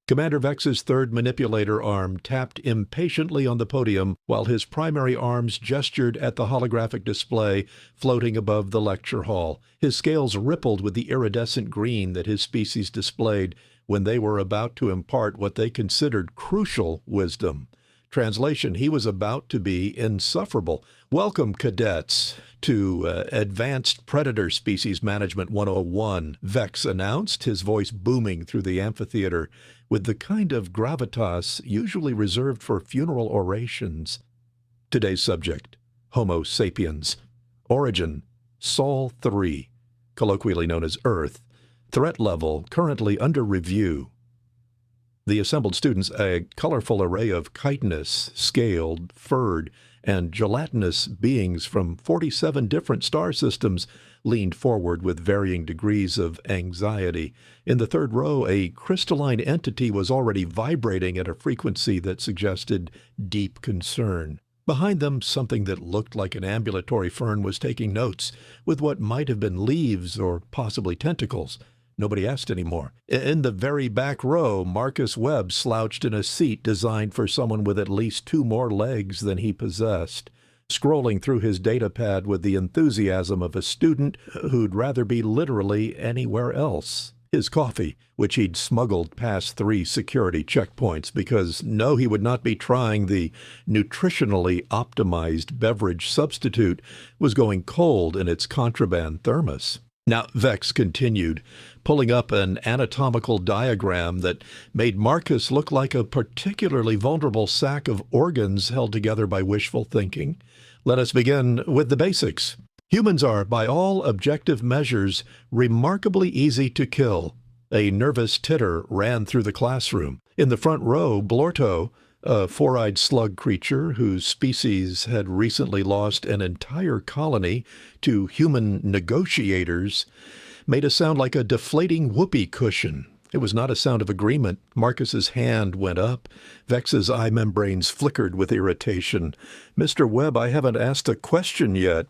Commander Vex's third manipulator arm tapped impatiently on the podium while his primary arms gestured at the holographic display floating above the lecture hall. His scales rippled with the iridescent green that his species displayed when they were about to impart what they considered crucial wisdom. Translation, he was about to be insufferable. Welcome, cadets, to Advanced Predator Species Management 101, Vex announced, his voice booming through the amphitheater with the kind of gravitas usually reserved for funeral orations. Today's subject, Homo sapiens. Origin, Sol 3, colloquially known as Earth. Threat level, currently under review. The assembled students, a colorful array of chitinous, scaled, furred, and gelatinous beings from 47 different star systems, leaned forward with varying degrees of anxiety. In the third row, a crystalline entity was already vibrating at a frequency that suggested deep concern. Behind them, something that looked like an ambulatory fern was taking notes, with what might have been leaves or possibly tentacles. Nobody asked anymore. In the very back row, Marcus Webb slouched in a seat designed for someone with at least 2 more legs than he possessed, scrolling through his data pad with the enthusiasm of a student who'd rather be literally anywhere else. His coffee, which he'd smuggled past 3 security checkpoints because no, he would not be trying the nutritionally optimized beverage substitute, was going cold in its contraband thermos. Now, Vex continued, pulling up an anatomical diagram that made Marcus look like a particularly vulnerable sack of organs held together by wishful thinking. Let us begin with the basics. Humans are, by all objective measures, remarkably easy to kill. A nervous titter ran through the classroom. In the front row, Blorto, a 4-eyed slug creature whose species had recently lost an entire colony to human negotiators, made a sound like a deflating whoopee cushion. It was not a sound of agreement. Marcus's hand went up. Vex's eye membranes flickered with irritation. "Mr. Webb, I haven't asked a question yet."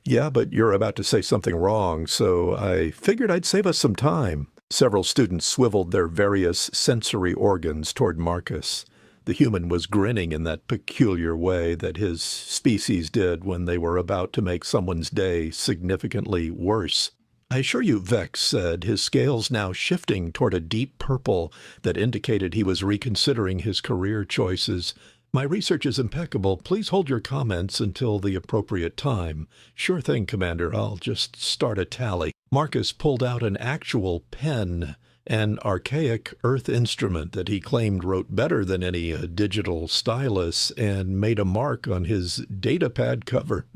"Yeah, but you're about to say something wrong, so I figured I'd save us some time." Several students swiveled their various sensory organs toward Marcus. The human was grinning in that peculiar way that his species did when they were about to make someone's day significantly worse. "I assure you," Vex said, his scales now shifting toward a deep purple that indicated he was reconsidering his career choices, "my research is impeccable. Please hold your comments until the appropriate time." "Sure thing, Commander. I'll just start a tally." Marcus pulled out an actual pen, an archaic Earth instrument that he claimed wrote better than any digital stylus, and made a mark on his datapad cover.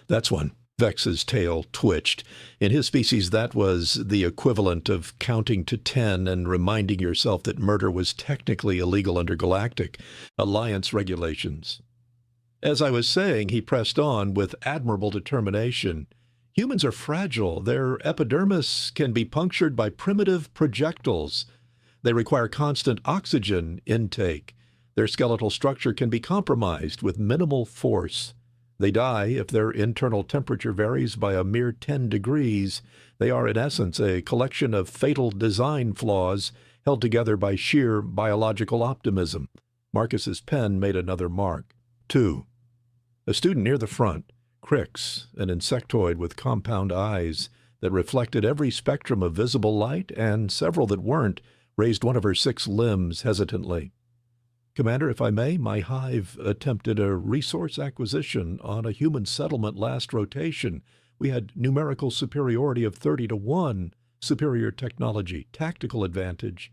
"That's one." Vex's tail twitched. In his species, that was the equivalent of counting to 10 and reminding yourself that murder was technically illegal under Galactic Alliance regulations. As I was saying, he pressed on with admirable determination. "Humans are fragile. Their epidermis can be punctured by primitive projectiles. They require constant oxygen intake. Their skeletal structure can be compromised with minimal force. They die if their internal temperature varies by a mere 10 degrees. They are, in essence, a collection of fatal design flaws held together by sheer biological optimism." Marcus's pen made another mark. 2. A student near the front, Crix, an insectoid with compound eyes that reflected every spectrum of visible light and several that weren't, raised one of her 6 limbs hesitantly. "Commander, if I may, my hive attempted a resource acquisition on a human settlement last rotation. We had numerical superiority of 30 to 1, superior technology, tactical advantage."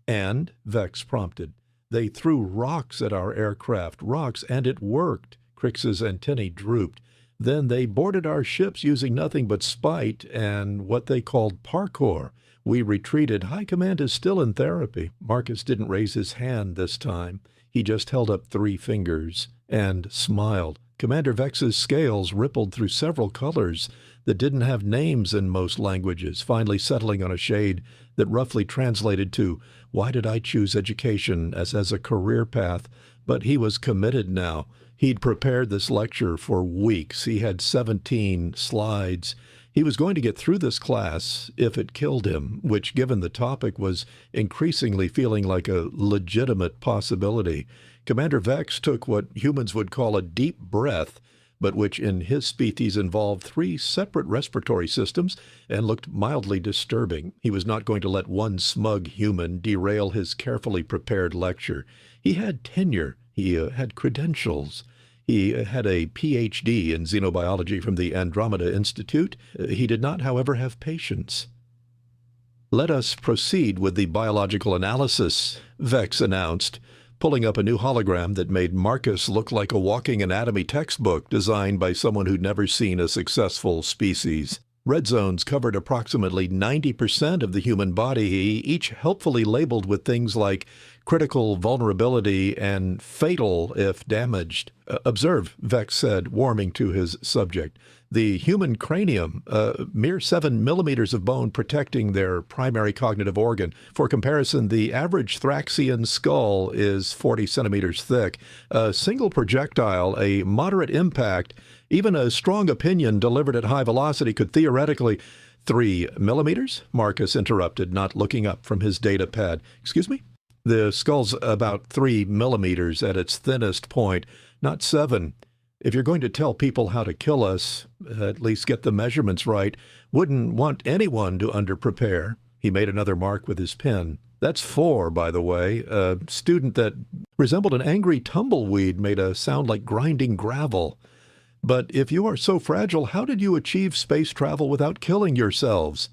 "And," Vex prompted, "they threw rocks at our aircraft, rocks, and it worked." Crix's antennae drooped. "Then they boarded our ships using nothing but spite and what they called parkour. We retreated. High Command is still in therapy." Marcus didn't raise his hand this time. He just held up 3 fingers and smiled. Commander Vex's scales rippled through several colors that didn't have names in most languages, finally settling on a shade that roughly translated to, "Why did I choose education as a career path?" But he was committed now. He'd prepared this lecture for weeks. He had 17 slides. He was going to get through this class if it killed him, which, given the topic, was increasingly feeling like a legitimate possibility. Commander Vex took what humans would call a deep breath, but which in his species involved 3 separate respiratory systems and looked mildly disturbing. He was not going to let one smug human derail his carefully prepared lecture. He had tenure. He had credentials. He had a Ph.D. in xenobiology from the Andromeda Institute. He did not, however, have patience. "Let us proceed with the biological analysis," Vex announced, pulling up a new hologram that made Marcus look like a walking anatomy textbook designed by someone who'd never seen a successful species. Red zones covered approximately 90% of the human body, each helpfully labeled with things like critical vulnerability and fatal if damaged. "Observe," Vex said, warming to his subject. "The human cranium, mere 7 millimeters of bone protecting their primary cognitive organ. For comparison, the average Thraxian skull is 40 centimeters thick. A single projectile, a moderate impact, even a strong opinion delivered at high velocity could theoretically—" "3 millimeters?" Marcus interrupted, not looking up from his data pad. "Excuse me?" "The skull's about 3 millimeters at its thinnest point, not 7. If you're going to tell people how to kill us, at least get the measurements right. Wouldn't want anyone to underprepare." He made another mark with his pen. "That's 4, by the way. A student that resembled an angry tumbleweed made a sound like grinding gravel. But if you are so fragile, how did you achieve space travel without killing yourselves?"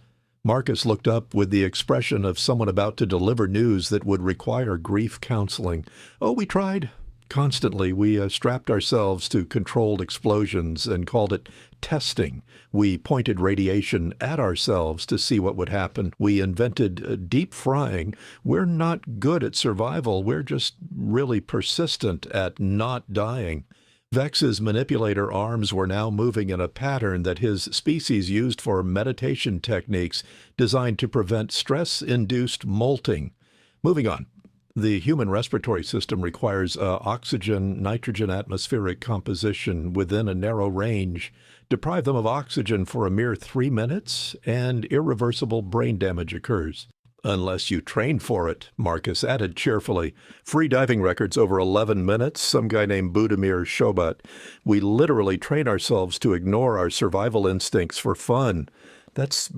Marcus looked up with the expression of someone about to deliver news that would require grief counseling. "Oh, we tried. Constantly. We strapped ourselves to controlled explosions and called it testing. We pointed radiation at ourselves to see what would happen. We invented deep frying. We're not good at survival. We're just really persistent at not dying." Vex's manipulator arms were now moving in a pattern that his species used for meditation techniques designed to prevent stress-induced molting. Moving on. "The human respiratory system requires oxygen-nitrogen atmospheric composition within a narrow range. Deprive them of oxygen for a mere 3 minutes, and irreversible brain damage occurs." "Unless you train for it," Marcus added cheerfully. "Free diving records over 11 minutes, some guy named Budimir Shobat. We literally train ourselves to ignore our survival instincts for fun." That's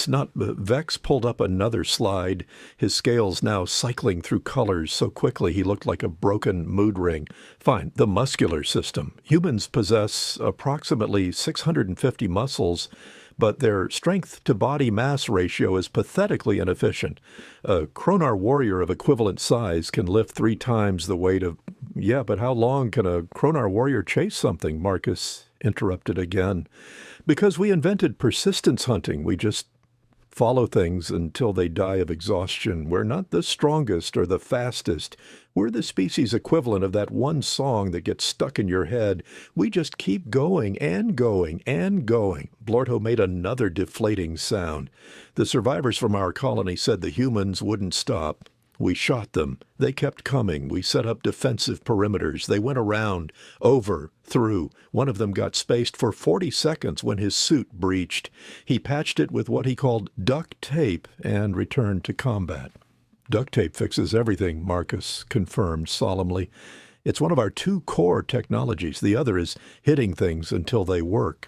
not... Vex pulled up another slide, his scales now cycling through colors so quickly he looked like a broken mood ring. "Fine, the muscular system. Humans possess approximately 650 muscles, but their strength-to-body mass ratio is pathetically inefficient. A Kronar warrior of equivalent size can lift 3 times the weight of—" "Yeah, but how long can a Kronar warrior chase something?" Marcus interrupted again. "Because we invented persistence hunting. We just follow things until they die of exhaustion. We're not the strongest or the fastest. We're the species equivalent of that one song that gets stuck in your head. We just keep going and going and going." Blorto made another deflating sound. "The survivors from our colony said the humans wouldn't stop. We shot them. They kept coming. We set up defensive perimeters. They went around, over, through. One of them got spaced for 40 seconds when his suit breached. He patched it with what he called duct tape and returned to combat." "Duct tape fixes everything," Marcus confirmed solemnly. "It's one of our 2 core technologies. The other is hitting things until they work."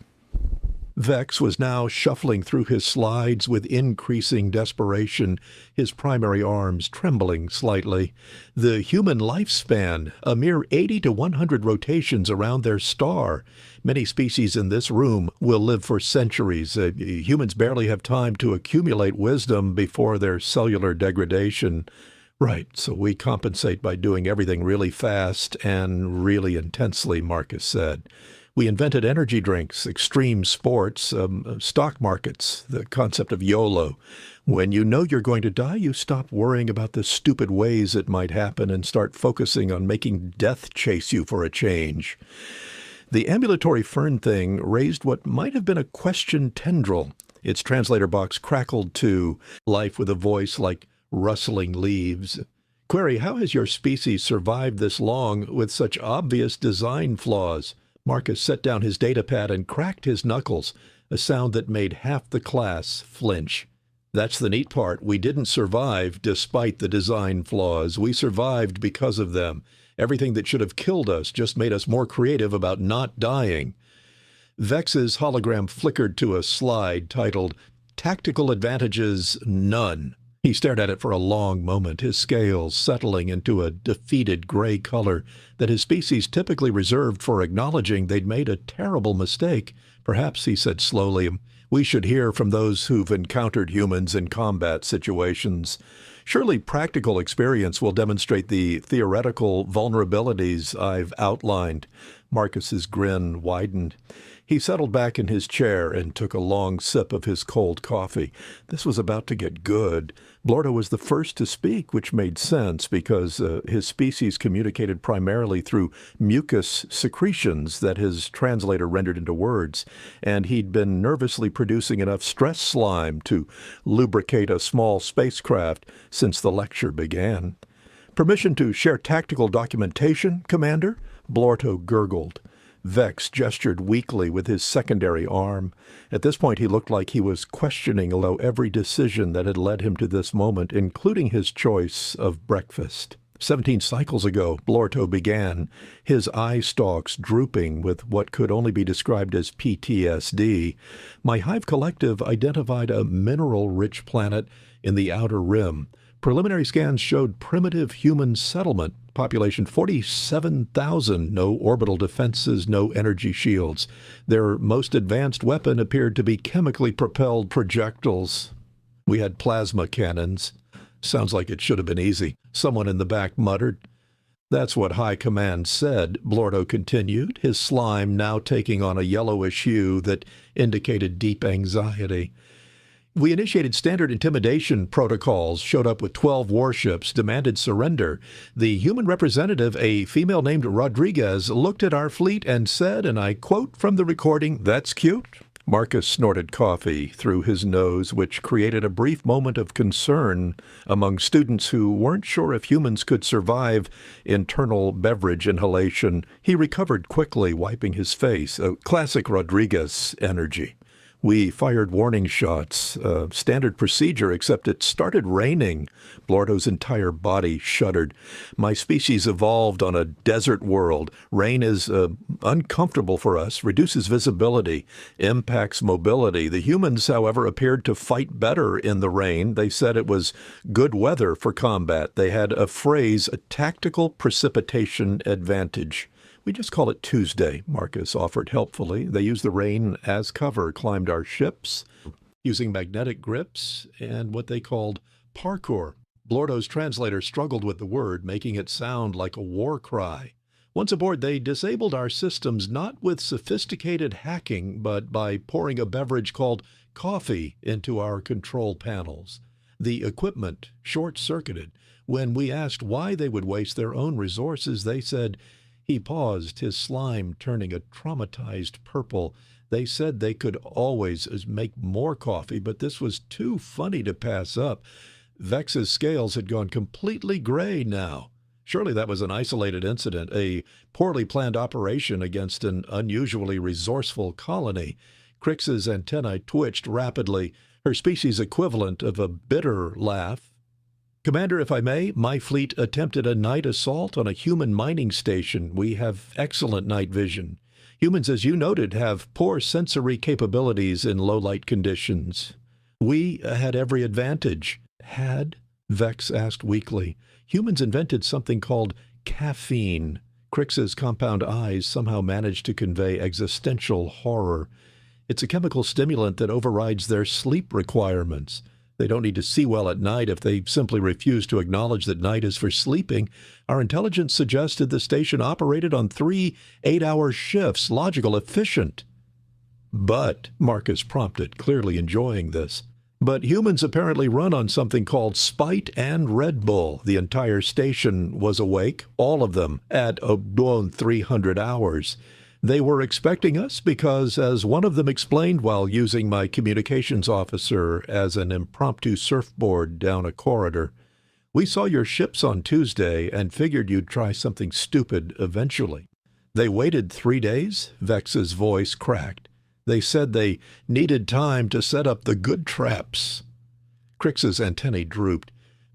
Vex was now shuffling through his slides with increasing desperation, his primary arms trembling slightly. "The human lifespan, a mere 80 to 100 rotations around their star. Many species in this room will live for centuries. Humans barely have time to accumulate wisdom before their cellular degradation." "Right, so we compensate by doing everything really fast and really intensely," Marcus said. "We invented energy drinks, extreme sports, stock markets, the concept of YOLO. When you know you're going to die, you stop worrying about the stupid ways it might happen and start focusing on making death chase you for a change." The ambulatory fern thing raised what might have been a question tendril. Its translator box crackled to life with a voice like rustling leaves. "Query, how has your species survived this long with such obvious design flaws?" Marcus set down his datapad and cracked his knuckles. a sound that made half the class flinch. That's the neat part. We didn't survive despite the design flaws. We survived because of them. Everything that should have killed us just made us more creative about not dying. Vex's hologram flickered to a slide titled, "Tactical Advantages None." He stared at it for a long moment, his scales settling into a defeated gray color that his species typically reserved for acknowledging they'd made a terrible mistake. "Perhaps," he said slowly, "we should hear from those who've encountered humans in combat situations. Surely practical experience will demonstrate the theoretical vulnerabilities I've outlined." Marcus's grin widened. He settled back in his chair and took a long sip of his cold coffee. This was about to get good. Blorto was the first to speak, which made sense because his species communicated primarily through mucus secretions that his translator rendered into words, and he'd been nervously producing enough stress slime to lubricate a small spacecraft since the lecture began. "Permission to share tactical documentation, Commander?" Blorto gurgled. Vex gestured weakly with his secondary arm. At this point, he looked like he was questioning every decision that had led him to this moment, including his choice of breakfast. 17 cycles ago, Blorto began, his eye stalks drooping with what could only be described as PTSD. My Hive Collective identified a mineral-rich planet in the outer rim. Preliminary scans showed primitive human settlement, population 47,000, no orbital defenses, no energy shields. Their most advanced weapon appeared to be chemically propelled projectiles. We had plasma cannons. Sounds like it should have been easy. Someone in the back muttered. "That's what High Command said," Blorto continued, his slime now taking on a yellowish hue that indicated deep anxiety. "We initiated standard intimidation protocols, showed up with 12 warships, demanded surrender. The human representative, a female named Rodriguez, looked at our fleet and said, and I quote from the recording, 'That's cute.'" Marcus snorted coffee through his nose, which created a brief moment of concern among students who weren't sure if humans could survive internal beverage inhalation. He recovered quickly, wiping his face. Classic Rodriguez energy. "We fired warning shots, standard procedure, except it started raining." Blorto's entire body shuddered. "My species evolved on a desert world. Rain is uncomfortable for us, reduces visibility, impacts mobility. The humans, however, appeared to fight better in the rain. They said it was good weather for combat. They had a phrase, a tactical precipitation advantage." "We just call it Tuesday," Marcus offered helpfully. "They used the rain as cover, climbed our ships, using magnetic grips and what they called parkour." Blorto's translator struggled with the word, making it sound like a war cry. "Once aboard, they disabled our systems not with sophisticated hacking, but by pouring a beverage called coffee into our control panels. The equipment short-circuited. When we asked why they would waste their own resources, they said..." He paused, his slime turning a traumatized purple. "They said they could always make more coffee, but this was too funny to pass up." Vex's scales had gone completely gray now. Surely that was an isolated incident, a poorly planned operation against an unusually resourceful colony. Crix's antennae twitched rapidly, her species equivalent of a bitter laugh. "Commander, if I may, my fleet attempted a night assault on a human mining station. We have excellent night vision. Humans, as you noted, have poor sensory capabilities in low-light conditions. We had every advantage." "Had?" Vex asked weakly. "Humans invented something called caffeine." Crix's compound eyes somehow managed to convey existential horror. "It's a chemical stimulant that overrides their sleep requirements. They don't need to see well at night if they simply refuse to acknowledge that night is for sleeping. Our intelligence suggested the station operated on 3 8-hour shifts, logical, efficient." "But," Marcus prompted, clearly enjoying this, "but humans apparently run on something called spite and Red Bull. The entire station was awake, all of them, at 300 hours. They were expecting us because, as one of them explained while using my communications officer as an impromptu surfboard down a corridor, we saw your ships on Tuesday and figured you'd try something stupid eventually." "They waited 3 days?" Vex's voice cracked. They said they needed time to set up the good traps. Crix's antennae drooped.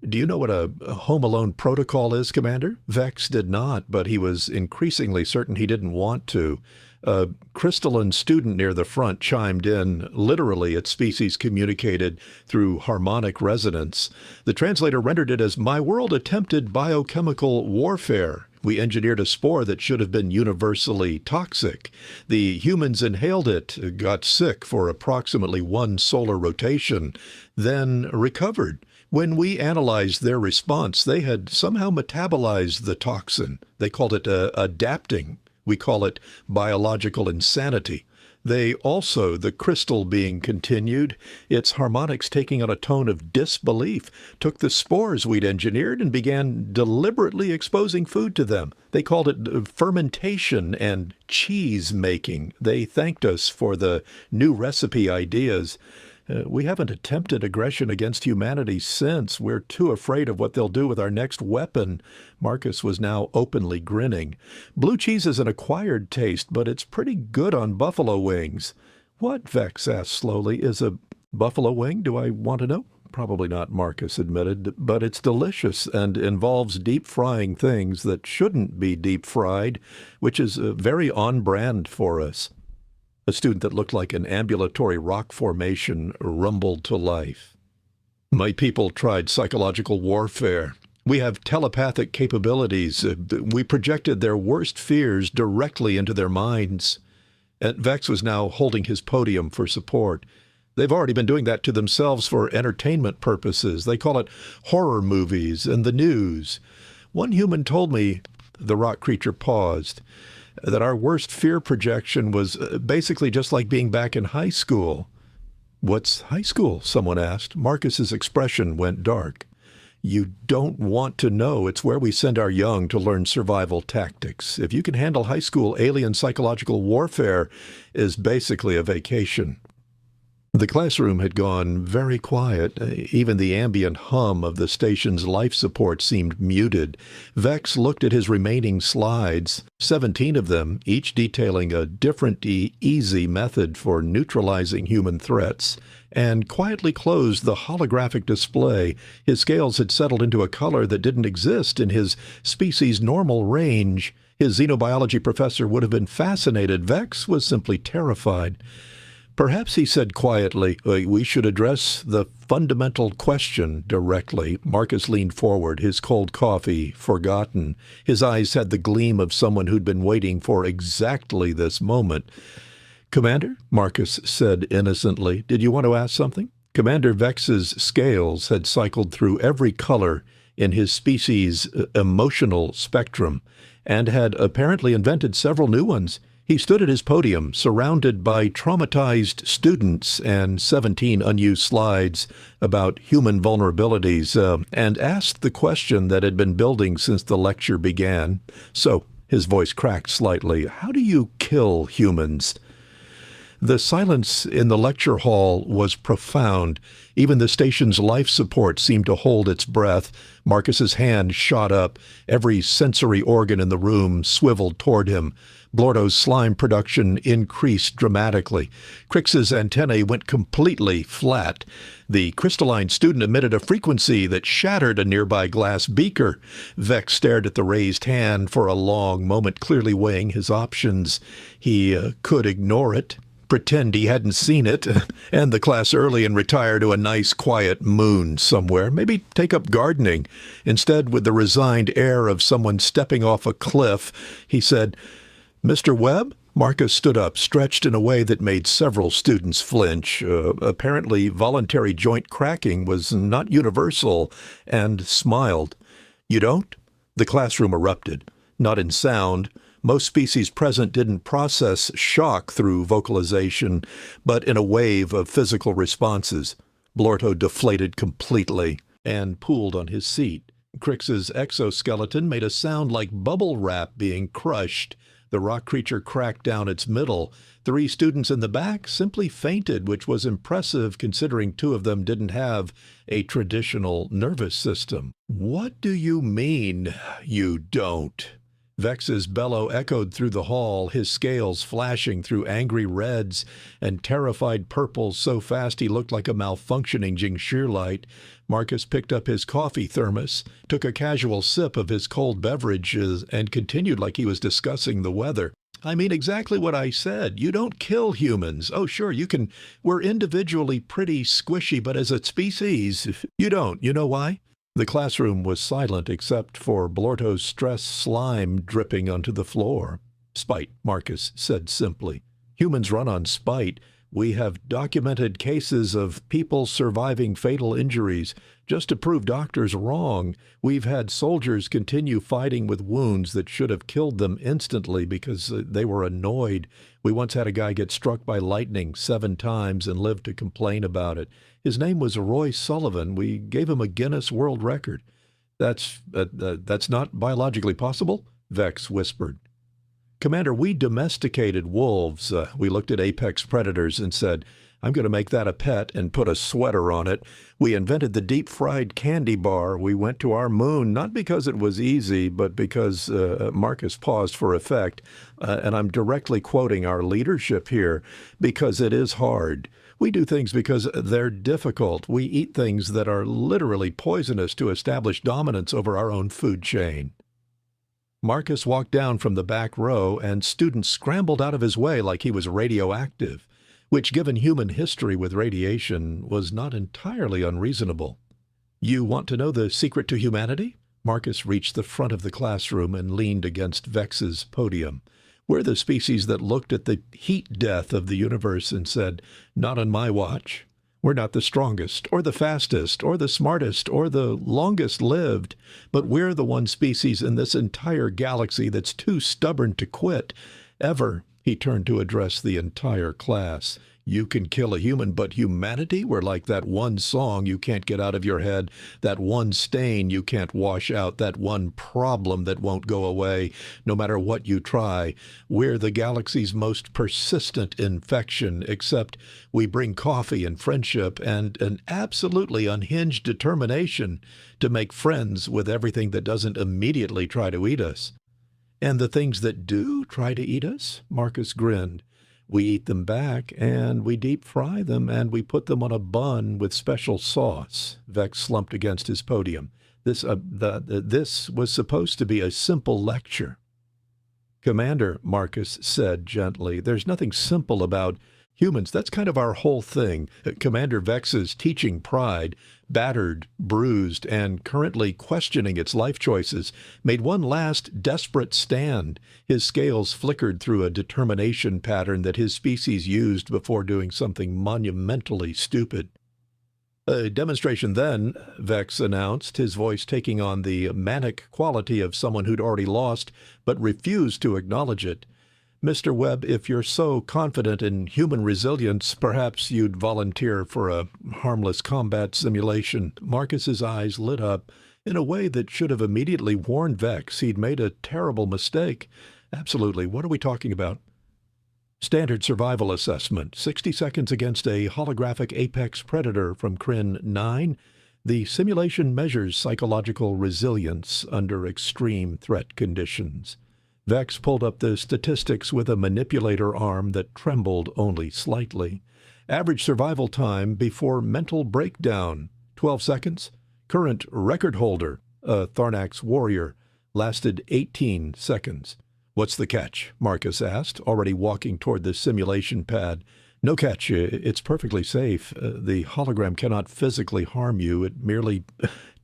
Do you know what a Home Alone protocol is, Commander? Vex did not, but he was increasingly certain he didn't want to. A crystalline student near the front chimed in. Literally, its species communicated through harmonic resonance. The translator rendered it as, "My world attempted biochemical warfare. We engineered a spore that should have been universally toxic. The humans inhaled it, got sick for approximately one solar rotation, then recovered. When we analyzed their response, they had somehow metabolized the toxin. They called it adapting. We call it biological insanity. They also, the crystal being continued, its harmonics taking on a tone of disbelief, took the spores we'd engineered and began deliberately exposing food to them. They called it fermentation and cheese making. They thanked us for the new recipe ideas. We haven't attempted aggression against humanity since. We're too afraid of what they'll do with our next weapon." Marcus was now openly grinning. "Blue cheese is an acquired taste, but it's pretty good on buffalo wings." "What?" Vex asked slowly. "Is a buffalo wing? Do I want to know?" "Probably not," Marcus admitted, "but it's delicious and involves deep frying things that shouldn't be deep fried, which is very on brand for us." A student that looked like an ambulatory rock formation rumbled to life. "My people tried psychological warfare. We have telepathic capabilities. We projected their worst fears directly into their minds." And Vex was now holding his podium for support. "They've already been doing that to themselves for entertainment purposes. They call it horror movies and the news. One human told me," the rock creature paused, "that our worst fear projection was basically just like being back in high school." "What's high school?" someone asked. Marcus's expression went dark. "You don't want to know. It's where we send our young to learn survival tactics. If you can handle high school, alien psychological warfare is basically a vacation." The classroom had gone very quiet. Even the ambient hum of the station's life support seemed muted. Vex looked at his remaining slides, 17 of them, each detailing a different easy method for neutralizing human threats, and quietly closed the holographic display. His scales had settled into a color that didn't exist in his species' normal range. His xenobiology professor would have been fascinated. Vex was simply terrified. "Perhaps," he said quietly, "we should address the fundamental question directly." Marcus leaned forward, his cold coffee forgotten. His eyes had the gleam of someone who'd been waiting for exactly this moment. "Commander," Marcus said innocently, "did you want to ask something?" Commander Vex's scales had cycled through every color in his species' emotional spectrum and had apparently invented several new ones. He stood at his podium, surrounded by traumatized students and 17 unused slides about human vulnerabilities, and asked the question that had been building since the lecture began. "So," his voice cracked slightly, "how do you kill humans?" The silence in the lecture hall was profound. Even the station's life support seemed to hold its breath. Marcus's hand shot up. Every sensory organ in the room swiveled toward him. Blorto's slime production increased dramatically. Crix's antennae went completely flat. The crystalline student emitted a frequency that shattered a nearby glass beaker. Vex stared at the raised hand for a long moment, clearly weighing his options. He could ignore it, pretend he hadn't seen it, end the class early and retire to a nice, quiet moon somewhere. Maybe take up gardening. Instead, with the resigned air of someone stepping off a cliff, he said, "Mr. Webb?" Marcus stood up, stretched in a way that made several students flinch. Apparently, voluntary joint cracking was not universal, and smiled. "You don't?" The classroom erupted. Not in sound. Most species present didn't process shock through vocalization, but in a wave of physical responses. Blorto deflated completely and pooled on his seat. Crix's exoskeleton made a sound like bubble wrap being crushed. The rock creature cracked down its middle. 3 students in the back simply fainted, which was impressive considering 2 of them didn't have a traditional nervous system. "What do you mean, you don't?" Vex's bellow echoed through the hall, his scales flashing through angry reds and terrified purples so fast he looked like a malfunctioning Jingshi light. Marcus picked up his coffee thermos, took a casual sip of his cold beverages, and continued like he was discussing the weather. I mean exactly what I said. You don't kill humans. Oh, sure, you can. We're individually pretty squishy, but as a species, you don't. You know why? The classroom was silent except for Blorto's stress slime dripping onto the floor. Spite, Marcus said simply. Humans run on spite. We have documented cases of people surviving fatal injuries. Just to prove doctors wrong, we've had soldiers continue fighting with wounds that should have killed them instantly because they were annoyed. We once had a guy get struck by lightning 7 times and live to complain about it. His name was Roy Sullivan. We gave him a Guinness World Record. That's not biologically possible, Vex whispered. Commander, we domesticated wolves. We looked at apex predators and said, I'm going to make that a pet and put a sweater on it. We invented the deep-fried candy bar. We went to our moon, not because it was easy, but because Marcus paused for effect. And I'm directly quoting our leadership here, because it is hard. We do things because they're difficult. We eat things that are literally poisonous to establish dominance over our own food chain. Marcus walked down from the back row, and students scrambled out of his way like he was radioactive, which, given human history with radiation, was not entirely unreasonable. You want to know the secret to humanity? Marcus reached the front of the classroom and leaned against Vex's podium. We're the species that looked at the heat death of the universe and said, not on my watch. We're not the strongest, or the fastest, or the smartest, or the longest lived, but we're the one species in this entire galaxy that's too stubborn to quit. Ever, he turned to address the entire class. You can kill a human, but humanity? We're like that one song you can't get out of your head, that one stain you can't wash out, that one problem that won't go away, no matter what you try. We're the galaxy's most persistent infection, except we bring coffee and friendship and an absolutely unhinged determination to make friends with everything that doesn't immediately try to eat us. And the things that do try to eat us? Marcus grinned. We eat them back, and we deep fry them, and we put them on a bun with special sauce. Vex slumped against his podium. This was supposed to be a simple lecture. Commander, Marcus said gently, there's nothing simple about humans. That's kind of our whole thing. Commander Vex's teaching pride, battered, bruised, and currently questioning its life choices, made one last desperate stand. His scales flickered through a determination pattern that his species used before doing something monumentally stupid. A demonstration then, Vex announced, his voice taking on the manic quality of someone who'd already lost but refused to acknowledge it. Mr. Webb, if you're so confident in human resilience, perhaps you'd volunteer for a harmless combat simulation. Marcus's eyes lit up in a way that should have immediately warned Vex he'd made a terrible mistake. Absolutely. What are we talking about? Standard survival assessment. 60 seconds against a holographic apex predator from Crin 9. The simulation measures psychological resilience under extreme threat conditions. Vex pulled up the statistics with a manipulator arm that trembled only slightly. Average survival time before mental breakdown, 12 seconds. Current record holder, a Tharnax warrior, lasted 18 seconds. What's the catch? Marcus asked, already walking toward the simulation pad. No catch. It's perfectly safe. The hologram cannot physically harm you. It merely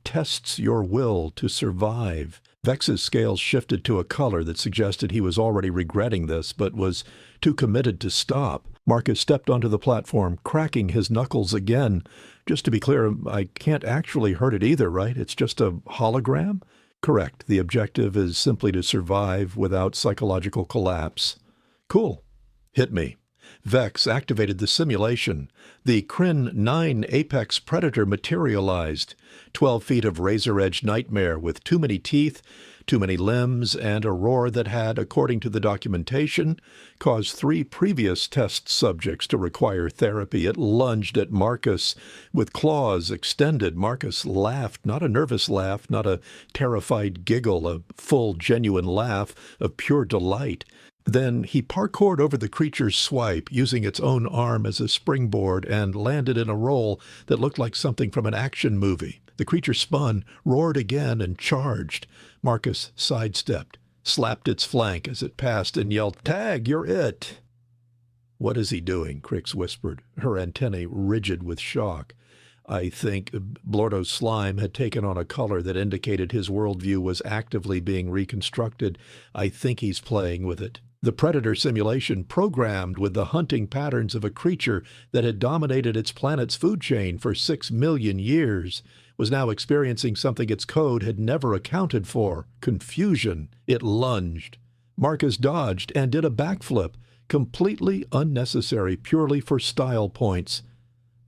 tests your will to survive. Vex's scales shifted to a color that suggested he was already regretting this, but was too committed to stop. Marcus stepped onto the platform, cracking his knuckles again. Just to be clear, I can't actually hurt it either, right? It's just a hologram? Correct. The objective is simply to survive without psychological collapse. Cool. Hit me. Vex activated the simulation. The Kryn 9 apex predator materialized. 12 feet of razor-edged nightmare with too many teeth, too many limbs, and a roar that had, according to the documentation, caused 3 previous test subjects to require therapy. It lunged at Marcus with claws extended. Marcus laughed, not a nervous laugh, not a terrified giggle, a full, genuine laugh of pure delight. Then he parkoured over the creature's swipe, using its own arm as a springboard, and landed in a roll that looked like something from an action movie. The creature spun, roared again, and charged. Marcus sidestepped, slapped its flank as it passed, and yelled, "Tag, you're it!" "What is he doing?" Crix whispered, her antennae rigid with shock. I think Blorto's slime had taken on a color that indicated his worldview was actively being reconstructed. I think he's playing with it. The predator simulation, programmed with the hunting patterns of a creature that had dominated its planet's food chain for 6 million years, was now experiencing something its code had never accounted for: confusion. It lunged. Marcus dodged and did a backflip, completely unnecessary, purely for style points.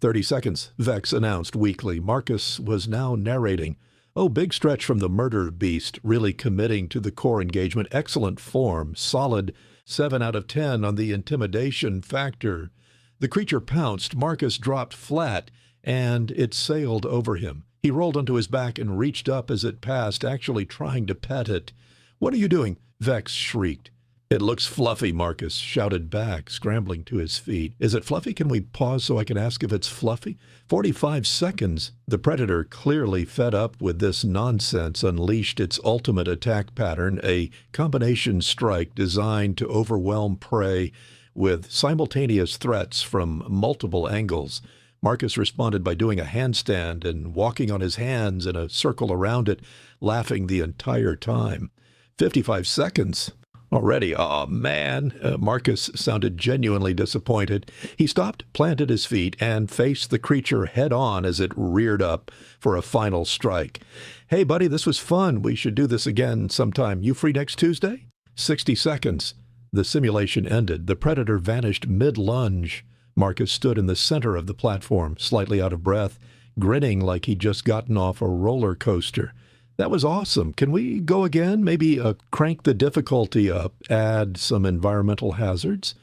30 seconds, Vex announced weakly. Marcus was now narrating. Oh, big stretch from the murder beast, really committing to the core engagement. Excellent form, solid 7 out of 10 on the intimidation factor. The creature pounced, Marcus dropped flat, and it sailed over him. He rolled onto his back and reached up as it passed, actually trying to pet it. "What are you doing?" Vex shrieked. "It looks fluffy," Marcus shouted back, scrambling to his feet. "Is it fluffy? Can we pause so I can ask if it's fluffy?" 45 seconds. The predator, clearly fed up with this nonsense, unleashed its ultimate attack pattern, a combination strike designed to overwhelm prey with simultaneous threats from multiple angles. Marcus responded by doing a handstand and walking on his hands in a circle around it, laughing the entire time. 55 seconds. Already, aw, man. Marcus sounded genuinely disappointed. He stopped, planted his feet, and faced the creature head-on as it reared up for a final strike. "Hey, buddy, this was fun. We should do this again sometime. You free next Tuesday?" 60 seconds. The simulation ended. The predator vanished mid-lunge. Marcus stood in the center of the platform, slightly out of breath, grinning like he'd just gotten off a roller coaster. "That was awesome. Can we go again? Maybe crank the difficulty up, add some environmental hazards?"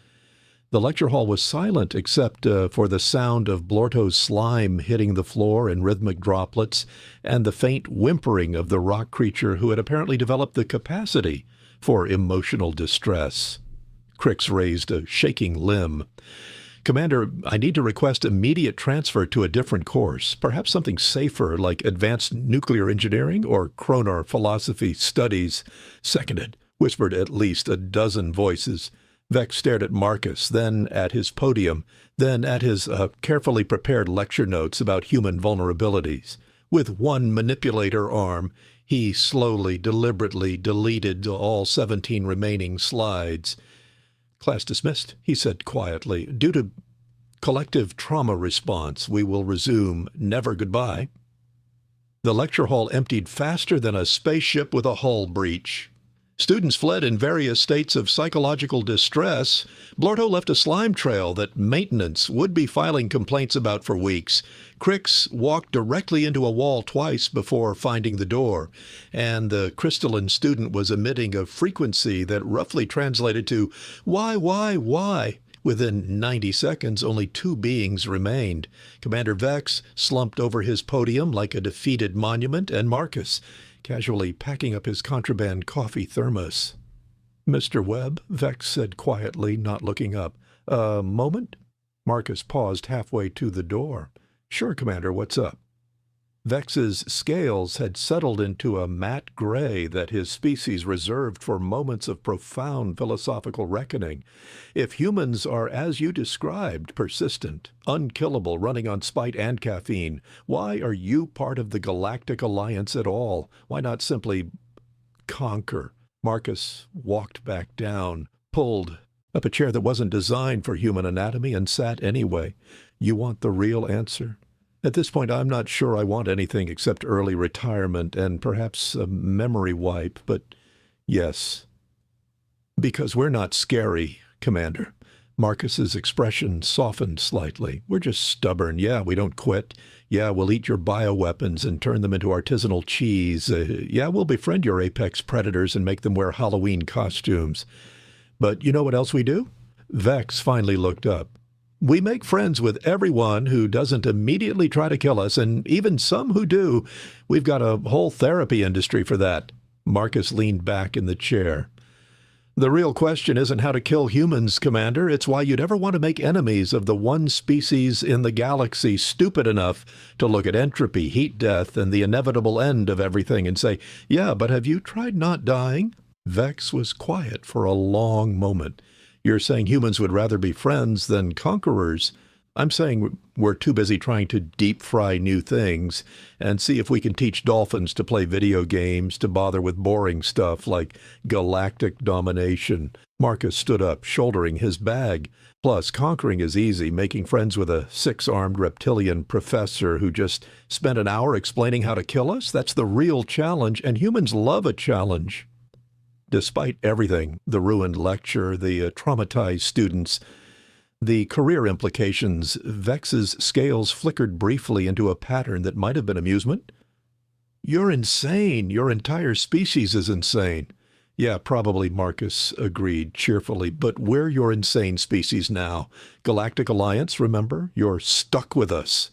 The lecture hall was silent except for the sound of Blorto's slime hitting the floor in rhythmic droplets and the faint whimpering of the rock creature who had apparently developed the capacity for emotional distress. Crix raised a shaking limb. "Commander, I need to request immediate transfer to a different course, perhaps something safer like advanced nuclear engineering or Kronar philosophy studies." "Seconded," whispered at least a dozen voices. Vex stared at Marcus, then at his podium, then at his carefully prepared lecture notes about human vulnerabilities. With one manipulator arm, he slowly, deliberately deleted all 17 remaining slides. "Class dismissed," he said quietly. "Due to collective trauma response, we will resume. Never goodbye." The lecture hall emptied faster than a spaceship with a hull breach. Students fled in various states of psychological distress. Blorto left a slime trail that maintenance would be filing complaints about for weeks. Crix walked directly into a wall twice before finding the door, and the crystalline student was emitting a frequency that roughly translated to, why? Within 90 seconds, only 2 beings remained. Commander Vex slumped over his podium like a defeated monument, and Marcus, casually packing up his contraband coffee thermos. "Mr. Webb," Vex said quietly, not looking up. "A moment?" Marcus paused halfway to the door. "Sure, Commander, what's up?" Vex's scales had settled into a matte gray that his species reserved for moments of profound philosophical reckoning. If humans are, as you described, persistent, unkillable, running on spite and caffeine, why are you part of the Galactic Alliance at all? Why not simply conquer? Marcus walked back down, pulled up a chair that wasn't designed for human anatomy, and sat anyway. "You want the real answer?" "At this point, I'm not sure I want anything except early retirement and perhaps a memory wipe, but yes." "Because we're not scary, Commander. Marcus's expression softened slightly. We're just stubborn. Yeah, we don't quit. Yeah, we'll eat your bioweapons and turn them into artisanal cheese. Yeah, we'll befriend your apex predators and make them wear Halloween costumes. But you know what else we do? Vex finally looked up. We make friends with everyone who doesn't immediately try to kill us, and even some who do. We've got a whole therapy industry for that. Marcus leaned back in the chair. The real question isn't how to kill humans, Commander. It's why you'd ever want to make enemies of the one species in the galaxy stupid enough to look at entropy, heat death, and the inevitable end of everything and say, yeah, but have you tried not dying? Vex was quiet for a long moment. You're saying humans would rather be friends than conquerors. I'm saying we're too busy trying to deep fry new things and see if we can teach dolphins to play video games to bother with boring stuff like galactic domination. Marcus stood up, shouldering his bag. Plus, conquering is easy. Making friends with a six-armed reptilian professor who just spent an hour explaining how to kill us? That's the real challenge, and humans love a challenge. Despite everything, the ruined lecture, the traumatized students, the career implications, Vex's scales flickered briefly into a pattern that might have been amusement. You're insane. Your entire species is insane. Yeah, probably, Marcus agreed cheerfully, but we're your insane species now. Galactic Alliance, remember? You're stuck with us.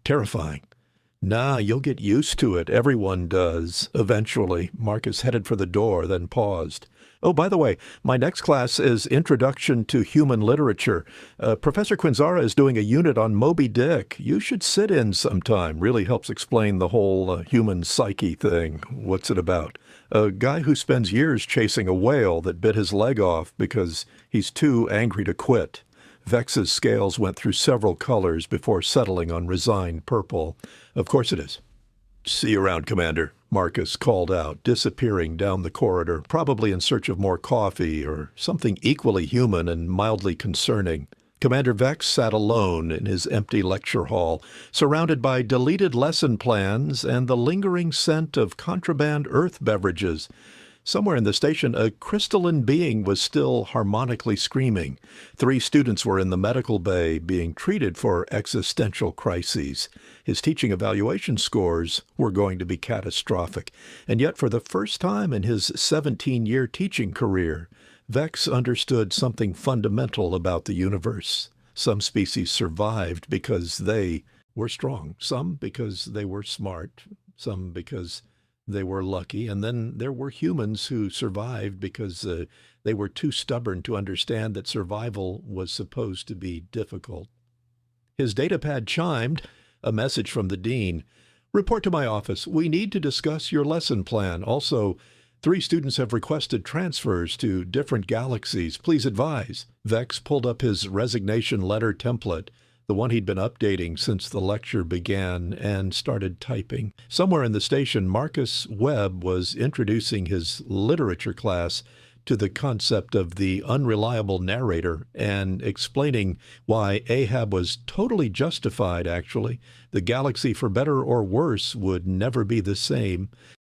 Terrifying. Nah, you'll get used to it. Everyone does. Eventually. Marcus headed for the door, then paused. Oh, by the way, my next class is Introduction to Human Literature. Professor Quinzara is doing a unit on Moby Dick. You should sit in sometime. Really helps explain the whole human psyche thing. What's it about? A guy who spends years chasing a whale that bit his leg off because he's too angry to quit. Vex's scales went through several colors before settling on resigned purple. Of course it is. See you around, Commander, Marcus called out, disappearing down the corridor, probably in search of more coffee or something equally human and mildly concerning. Commander Vex sat alone in his empty lecture hall, surrounded by deleted lesson plans and the lingering scent of contraband earth beverages. Somewhere in the station, a crystalline being was still harmonically screaming. 3 students were in the medical bay being treated for existential crises. His teaching evaluation scores were going to be catastrophic. And yet, for the first time in his 17-year teaching career, Vex understood something fundamental about the universe. Some species survived because they were strong. Some because they were smart. Some because they were lucky, and then there were humans who survived because they were too stubborn to understand that survival was supposed to be difficult. His datapad chimed, a message from the dean. Report to my office. We need to discuss your lesson plan. Also, 3 students have requested transfers to different galaxies. Please advise. Vex pulled up his resignation letter template, the one he'd been updating since the lecture began, and started typing. Somewhere in the station, Marcus Webb was introducing his literature class to the concept of the unreliable narrator and explaining why Ahab was totally justified, actually. The galaxy, for better or worse, would never be the same.